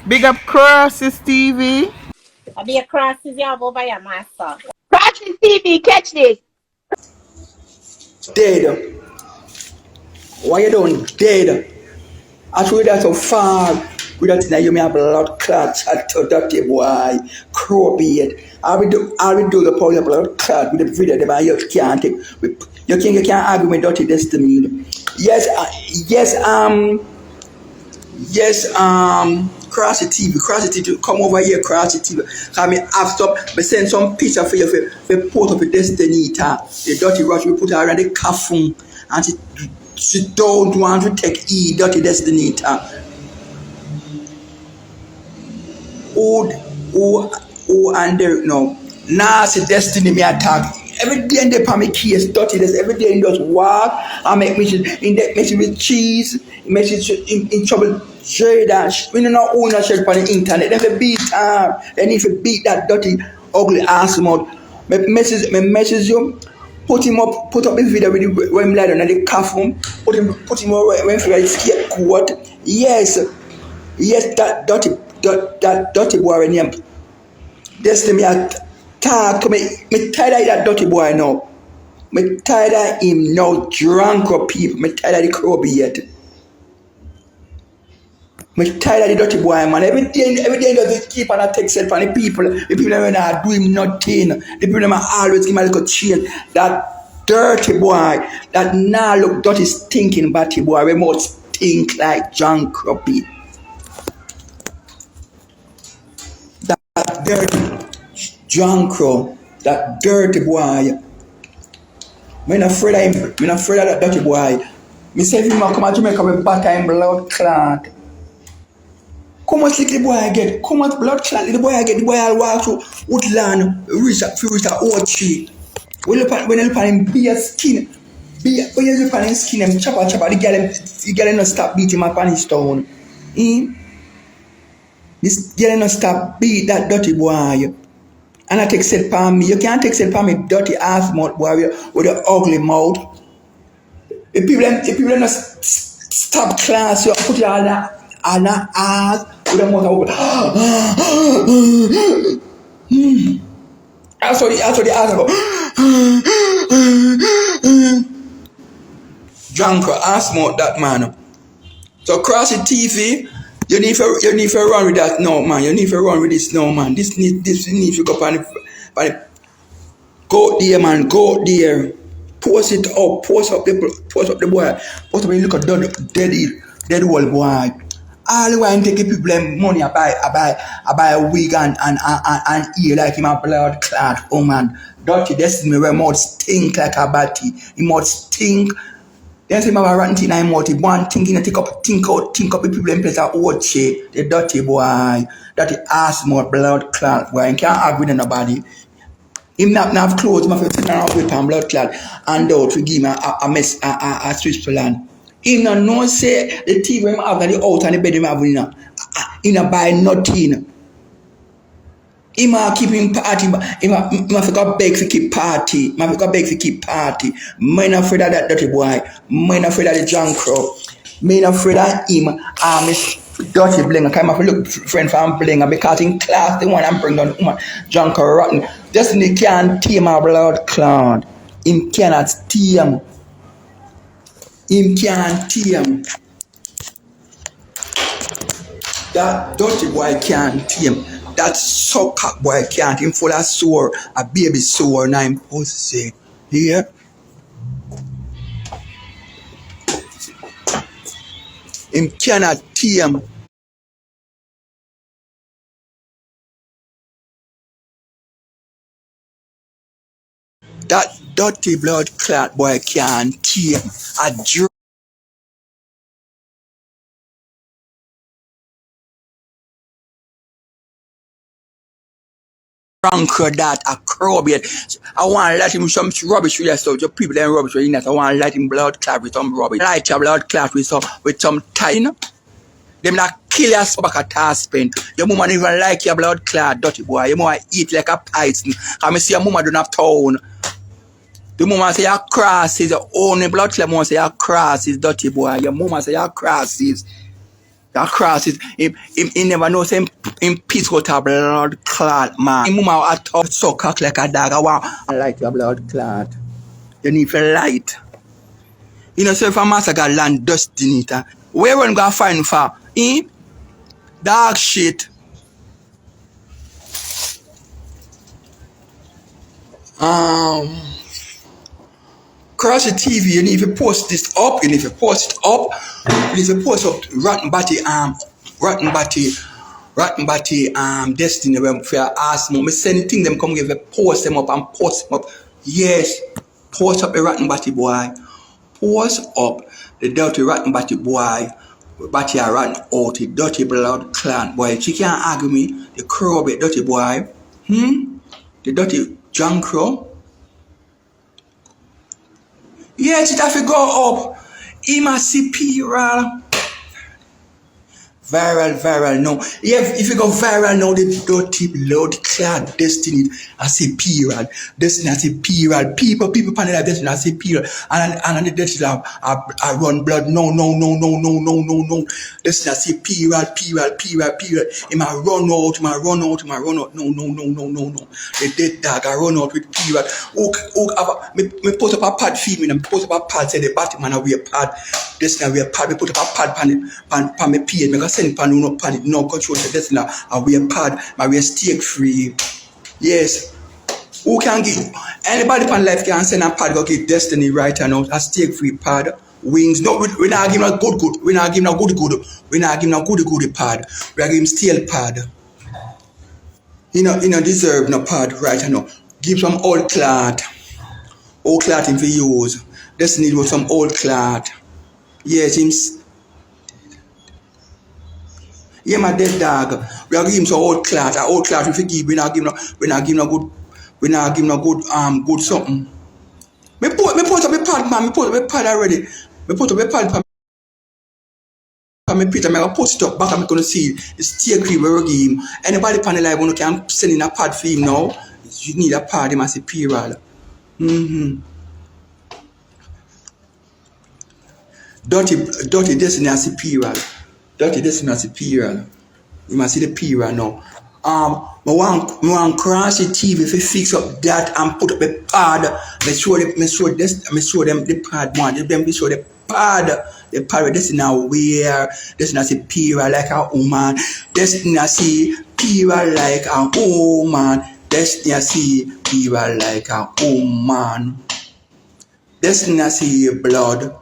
Big up Crosses TV. I'll be across his job over your master. Crotches TV, catch this. Dead. Why you doing dead? I told you that so far. We don't know you may have blood clot chat to dirty boy. Crow beard. I will do the power blood clot with the video that you can't take. You can't argue with dirty destiny. Yes, Crossy TV, come over here, Crossy TV. Come me after, me send some picture for you for put up a destiny, the dirty rush we put her around the coffin, and she don't want to take dirty destiny, and Derrick no. Nasty destiny me attack. Every day in the palmy case, dirty this. Every day in those walk, I make me with cheese, make it in trouble. Share that. We don't know ownership on the internet. They have beat her. They need to beat that dirty, ugly ass mouth. Me message you. Put up this video with when lad on the coffin. Put him when he scapegoat. Yes, that dirty boy name. Destiny me attack to me tired of that dirty boy now. Me tired of him now drunk up people. Me tired of the crow yet. Me tired of the dirty boy man. Every day does keep on a text from the people. The people that are doing nothing. The people that always give me a little change. That dirty boy, that now look dirty stinking batty boy. We must stink like John Croppy. That dirty John Crow, that dirty boy. I'm not afraid of him. I'm not afraid of that dirty boy. Me say if him come to Jamaica with batter and blood clot. Come on, the boy get. Come on, blood clot. The boy get. The boy will walk through woodland, reach a old tree. When you look at him, be a skin. When you look at his skin, him chopper. The girl not stop beating my pan stone. This girl not stop beat that dirty boy. And I take set palm me. You can't take set palm me dirty ass mouth boy with your ugly mouth. If people not stop class, you put your ass with the mouth open. I saw the ass go. Drunk ass mouth that man. So Crossy TV. You need to run with that now, man. You need to run with this now, man. This need to go on the go there, man. Go there. Post it up. Post up the boy. Post up and look at dead old boy. All the while take people money. I buy a wig and ear like him a blood clot. Oh man, dirty destiny where mouth stink like a batty. He mouth stink. Then say my ranting I mouth. One thinking think up the people in place of old shit. The dirty boy, dirty ass mouth blood clot boy. You can't argue with nobody. Him not have clothes. My friend around with him blood clot and out to give him a Switzerland. Him not know say the TV him have the out and the bed him have in a buy nothing. Him a keep him party. Him have got beg to keep party. Him have got beg to keep party. Me not afraid of that dirty boy. Me not afraid of the John Crow. Me not afraid of him. Miss dirty blinger. Come have a look friend from blinger because in class the one I'm bringing down the woman John Crow rotten. Destiny can't tame my blood cloud. Him cannot tame. Him can't tame. That dirty boy can't tame. That sucker boy can't. Him full of sore. A baby sore. Now him pussy. Here. Him cannot tame. That dirty blood clot boy can't tame. A drunker that a crowbait. I want to let him some rubbish with yourself. Your people and rubbish with that. I want to let him blood clot with some rubbish. Light your blood clot with some time. Them not kill your back at taspin. Your mama don't even like your blood clot, dirty boy. Your mama eat like a python. Come see your mama don't have town. The mama say your crosses, your only blood clot mama say your crosses, dirty boy. Your mama say your crosses. That cross is, he never knows him piece out a blood clot, man. Him mama a tough suck cock like a dog. I like your blood clot. You need to light. You know, so if a master got land dust in it, where one gonna find for? Dog shit. Cross the TV, you need to post this up, you need to post it up, you need to post up rotten body destiny when for ask me send thing them come give a post them up and post them up. Yes, post up the rotten body boy. Post up the dirty rotten body boy. Body a rotten out, the dirty blood clan boy. She can't argue me, the crow bit dirty boy. The dirty junk crow. Yes, it have to go up. Superior. Viral, no. If you go viral now, the dirty blood clad destiny, I say period. Destiny, I say period. People pan like destiny, I say period. And the destiny, I run blood. No. Destiny, I say period. It might run out. No. The dead dog, I run out with period. Me put up a pad feed me, and put up a pad, say the Batman, I wear pad. Destiny, I wear pad. Me put up a pad pan me paid. Me go send pan no pan it no control the destiny. I wear pad, I wear stake free. Yes. Who can give anybody pan life can send a pad go give destiny right now a stake free pad. Wings. No, we not give no good. We not give no good. We not give no good pad. We are giving steel pad. You know deserve no pad right now. Give some old cloth. Old cloth him for use. Destiny with some old cloth. Yes, him. Yeah, my dead dog. We are giving some old cloth. Old cloth we forgive. We not give no good something. Me put up a pad, man. Me put up a pad already. Me put up a pad for me Peter. Me gonna post it up back. I'm gonna see the steel cream we give him. Anybody pan the live one can send in a pad for him now. You need a pad. He must be period. Dirty destiny as superior. Dirty destiny as superior. You must see the period now. I want crash the TV if you fix up that and put up a pad. Me show them the pad one. Them show the pad. The pad this is now where this is not superior like a woman. This is not superior like a woman. This is not superior like a woman. This is not see blood.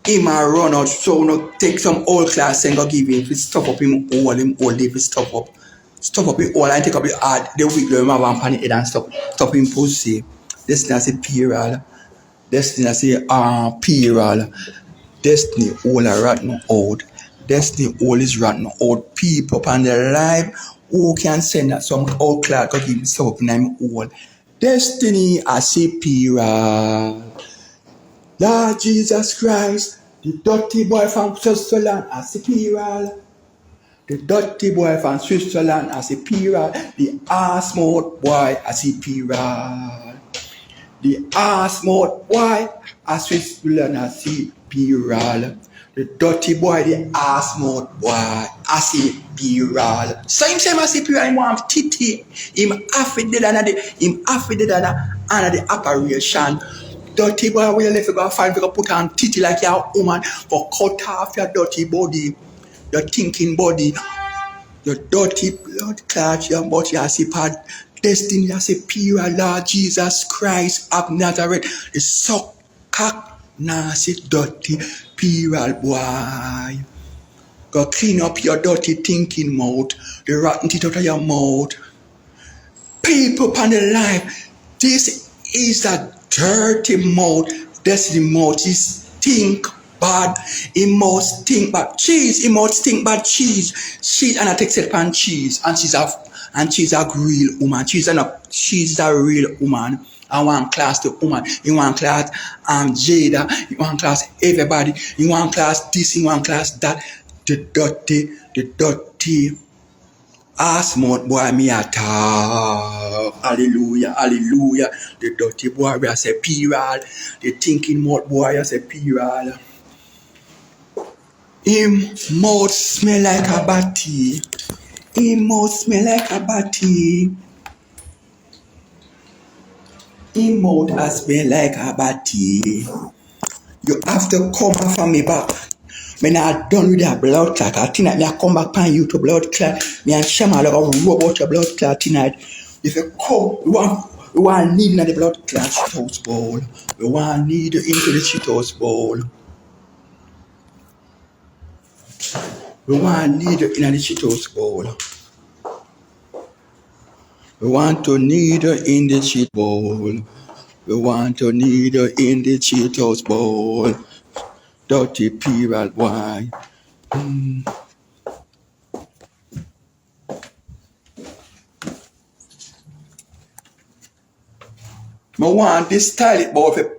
He might run out, so no take some old class and go give him. If he stop up him all day, if he stop up him all and take up the hard, the weak learn my one pan head and stop him pussy. Destiny say period. Destiny say period. Destiny all are rotten old. Destiny all is rotten old people upon their life who can send that some old class go give him stop up him all. Destiny I say period. Lord Jesus Christ, the dirty boy from Switzerland as superior. The dirty boy from Switzerland as superior. The ass mouth boy as superior. The ass mouth boy as Switzerland as superior. The dirty boy, the ass mouth boy as superior. Same as superior, him want titty. Him affided under the operation. Dirty boy, where you left you go find you go put on titty like your woman for cut off your dirty body, your thinking body, your dirty blood clot, your body as a pad, destiny as a pure Lord Jesus Christ of Nazareth, the suck cock nasty dirty pure boy. Go clean up your dirty thinking mouth, the rotten teeth out of your mouth. People upon the life, this is a dirty mouth. Destiny mouth is stink bad. It must stink bad cheese. It must stink bad cheese. Cheese and I take set pan cheese and she's a real woman. She's a real woman. I want class the woman. You want class Jada. You want class everybody. You want class this. You want class that. The dirty. Smart boy, me attack. Hallelujah. The dirty boy, I say period. The thinking mouth boy, I say period. Him mouth smell like a batty. Him mouth smell like a batty. Him mouth a smell like a batty. You have to come back from me back. When I done with that blood clot, I think that me I come back on you to blood clot. Me and Shama like a robot your blood clot tonight. If you come, we want need in the blood clot shithouse bowl. We want need into the shithouse bowl. We want need in the shithouse bowl. We want to need in the shit bowl. We want to need in the shithouse bowl. Dirty period, why? I want this toilet bowl for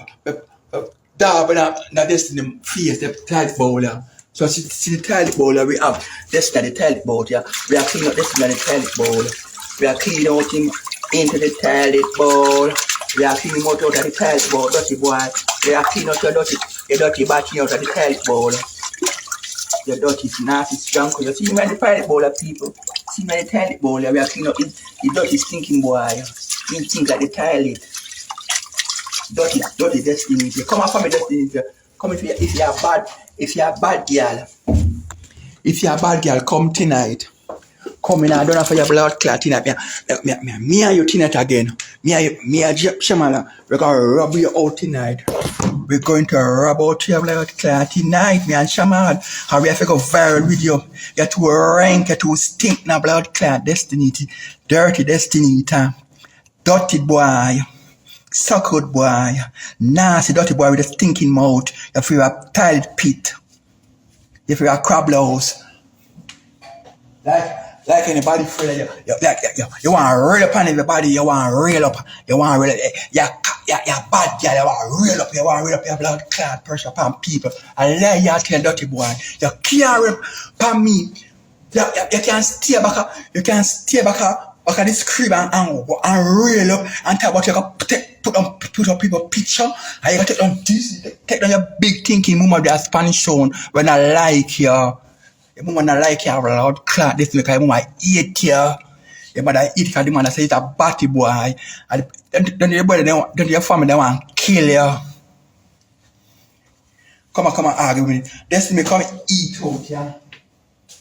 dab and this in the face, the toilet bowl. So see the toilet bowl we have. This is the toilet bowl, yeah. We are cleaning up this in the toilet bowl. We are cleaning out him into the toilet bowl. We are cleaning out of the toilet bowl, dirty boy. We are cleaning out your dirty body out of the toilet bowl. Your dirty, nasty, junk. You see me in the toilet bowl, people. See me in the toilet bowl, we are cleaning up the dirty, stinking boy. He think like the toilet. Dirty destiny. Come on from the destiny. Come if you're a bad girl. If you're a bad girl, come tonight. Come in, I don't know for your blood clot tonight. Me and you tonight again. Me and Shamala. We're going to rub you out tonight. We're going to rub out your blood clot tonight, me and Shamala. And we have to go viral with you. You're too rank, you're too stink now blood clot destiny. Dirty destiny time. Dirty boy. Suckled boy, nasty dirty boy with a stinking mouth. You feel a tiled pit. You feel a crab louse. Like anybody feel you want to reel up on everybody, you want to reel up, you're bad girl, you want to reel up your blood clot pressure upon people. I lie you tell dirty boy, you can't rip upon me. You can't stay back at this crib and reel up and talk about you can put up people picture and you can take down this, take down your big thinking mama with a Spanish sound when I like you. Your mama not like you loud clot this because your mama eat you. Your mother eat because the man say it's a batty boy. And then your brother, then your family they want to kill you. Come on argue with me. This me come eat out, yeah.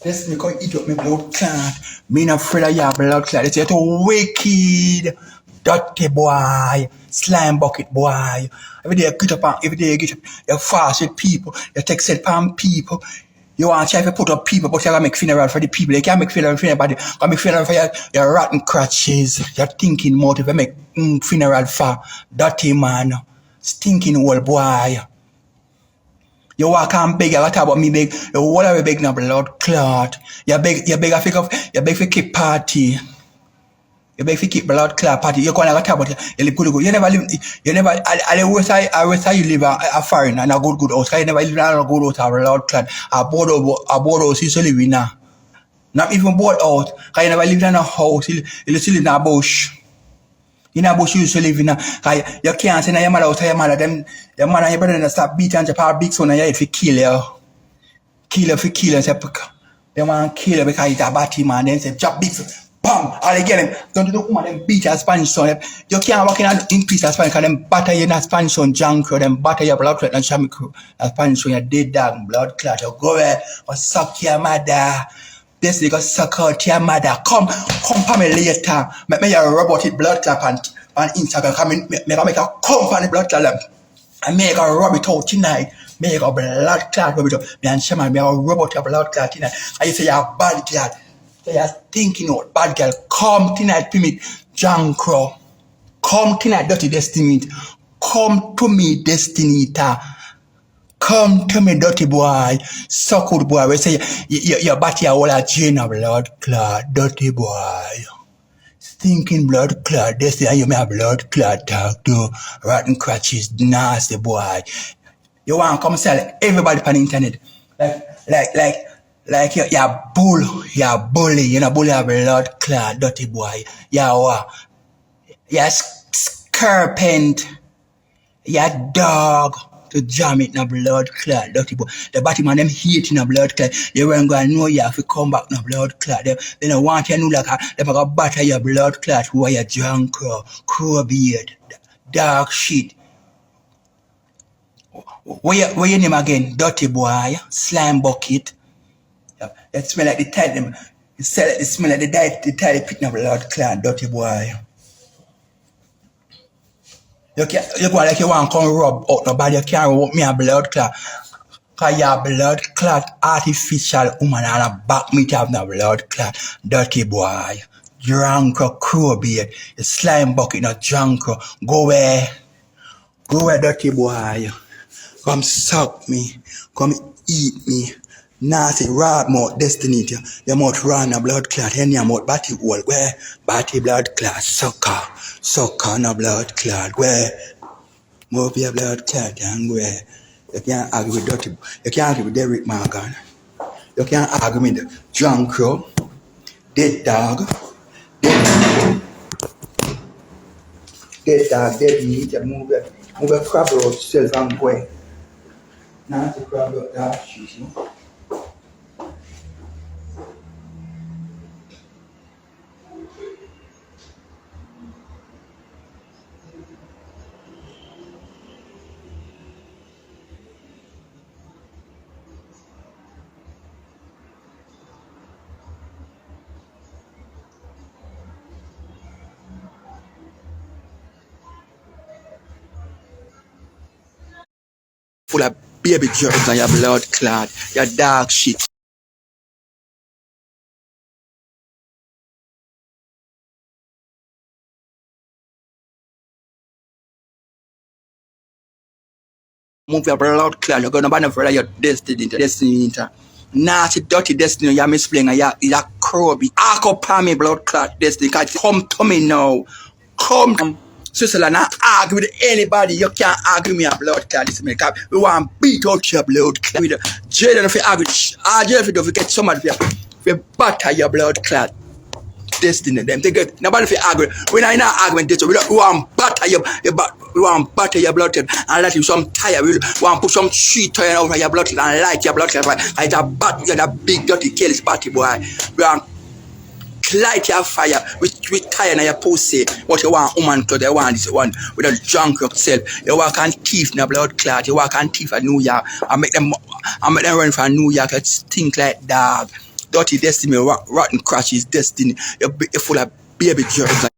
This me come eat up my blood clot. Me not afraid of your blood clot. It's a wicked, dirty boy, slime bucket boy. Every day you get up, you fast with people, you take set palm people. You want to try to put up people, but you gotta make funeral for the people. You can't make funeral for anybody. You gotta make funeral for your rotten crutches, your thinking motive. You make funeral for dirty man, stinking old boy. You walk and beg, you talk about me beg, what are we beg now, blood clot? You beg for keep party. You beg for keep blood clot party. You gonna talk about you live good. You never I wish you live a foreign and a good house. You never live in a good house, a blood clot. A board house you live in now. Not even board house. You never live in a house, you still live in a bush. In a bush you used to live in you can't say your mother out your mother, them your mother and your brother stop beating and your big son and you head for kill you. Kill you, say they want to kill you because it's a batty man, then say chop big son, bam, all they get them, don't do the woman, them beat a Spanish son, you can't walk in peace as Spanish because them batter you in a Spanish son junk, them batter your blood clot and shami crew, a Spanish son, you dead dog, blood clot, you go there, or suck your mother. This nigga suck out your mother. Come for me later. Make me a robotic blood clap on Instagram. Come make a come for the blood clap. And make a rub it out tonight. Make a blood clot rub it out. Me and Shaman, make a robot blood clot tonight. And you say you're bad girl. So you're thinking out bad girl. Come tonight to me, John Crow. Come tonight, dirty destiny. Come to me, destiny. Come to me, dirty boy, suckled boy. We say your body all a chain of blood clot, dirty boy. Stinking blood clot, this thing you may have blood clot talk to rotten crutches, nasty boy. You want to come sell everybody on the internet. Like you're bully, you know, bully a blood clot, dirty boy. You're scarpent, you're dog. to jam it in a blood clot, dirty boy. The body man them hate in a blood clot. They weren't going to know you have to come back in a blood clot. They don't want you to know like they're going to batter your blood clot who are your drunk crow beard, dark shit. What your name again? Dirty boy, slime bucket. That smell like the tide. It smell like the tide picking up blood clot, dirty boy. You go like you want to come rub out nobody. You can't rub me a blood clot. Because you're blood clot artificial woman and a back me to have no blood clot. Dirty boy. Drunk crow beard. You slime bucket not drunk. Go away. Go away, dirty boy. Come suck me. Come eat me. Nasty rat mouth destiny. Your mouth run a blood clot. Any mouth batty hole. Where? Batty blood clot. Sucker. Sucker no blood clot. Where? Move your blood clot and where? You can't argue with dirty. You can't argue with Derrick Morgan. You can't argue with the drunk crow. Dead dog. Dead dog. Dead meat. You move your crab out yourself and go. Nasty crab out that shit, you know. Full of baby germs and your blood clot, your dark shit. Move your blood clot, you're gonna ban for your destiny. Nasty, dirty destiny, you're misplaying and you're crowby. Arc up on me, blood clot destiny. Come to me now. Come. Switzerland, I argue with anybody. You can't argue with me a blood clot. We want to beat out your blood clot. Jaden, if you argue, Jaden, if you get somebody, if you batter your blood clot destiny, them they get nobody if you argue. We're not in an argument. We want to batter your blood clot and let you some tire. We want to put some shit tire over your blood clot and light your blood clot. Like a big dirty careless party boy. We want light your fire with tire in your pussy. What you want, woman clothes, you want this one with a junk yourself. You walk and thief in a blood clot, you walk and thief at New York and make them run for New York. It stink like dog. Dirty destiny, rotten crashes destiny. You're full of baby germs.